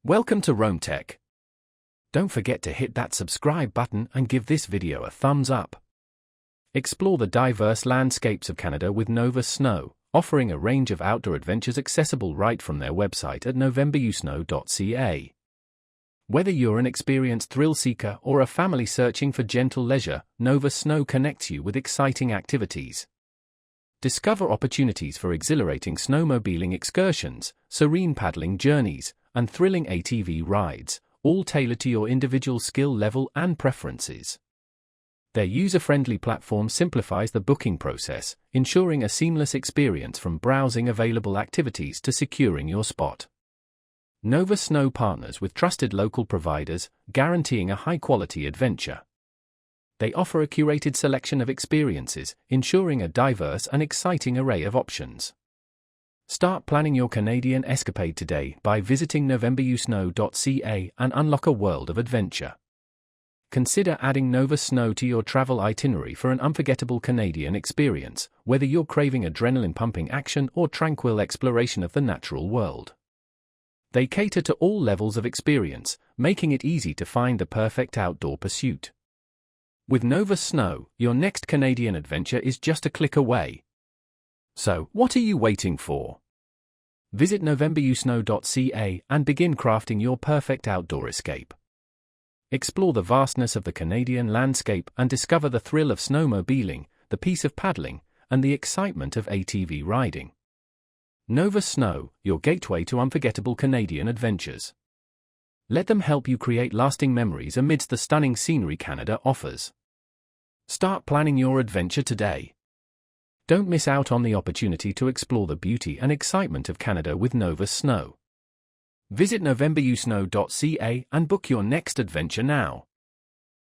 Welcome to Rome Tech. Don't forget to hit that subscribe button and give this video a thumbs up. Explore the diverse landscapes of Canada with Novus Snow, offering a range of outdoor adventures accessible right from their website at novemberusnow.ca. Whether you're an experienced thrill seeker or a family searching for gentle leisure, Novus Snow connects you with exciting activities. Discover opportunities for exhilarating snowmobiling excursions, serene paddling journeys, and thrilling ATV rides, all tailored to your individual skill level and preferences. Their user-friendly platform simplifies the booking process, ensuring a seamless experience from browsing available activities to securing your spot. Novus Snow partners with trusted local providers, guaranteeing a high-quality adventure. They offer a curated selection of experiences, ensuring a diverse and exciting array of options. Start planning your Canadian escapade today by visiting novemberusnow.ca and unlock a world of adventure. Consider adding Novus Snow to your travel itinerary for an unforgettable Canadian experience, whether you're craving adrenaline-pumping action or tranquil exploration of the natural world. They cater to all levels of experience, making it easy to find the perfect outdoor pursuit. With Novus Snow, your next Canadian adventure is just a click away. So, what are you waiting for? Visit novemberusnow.ca and begin crafting your perfect outdoor escape. Explore the vastness of the Canadian landscape and discover the thrill of snowmobiling, the peace of paddling, and the excitement of ATV riding. Novus Snow, your gateway to unforgettable Canadian adventures. Let them help you create lasting memories amidst the stunning scenery Canada offers. Start planning your adventure today. Don't miss out on the opportunity to explore the beauty and excitement of Canada with Novus Snow. Visit novemberusnow.ca and book your next adventure now.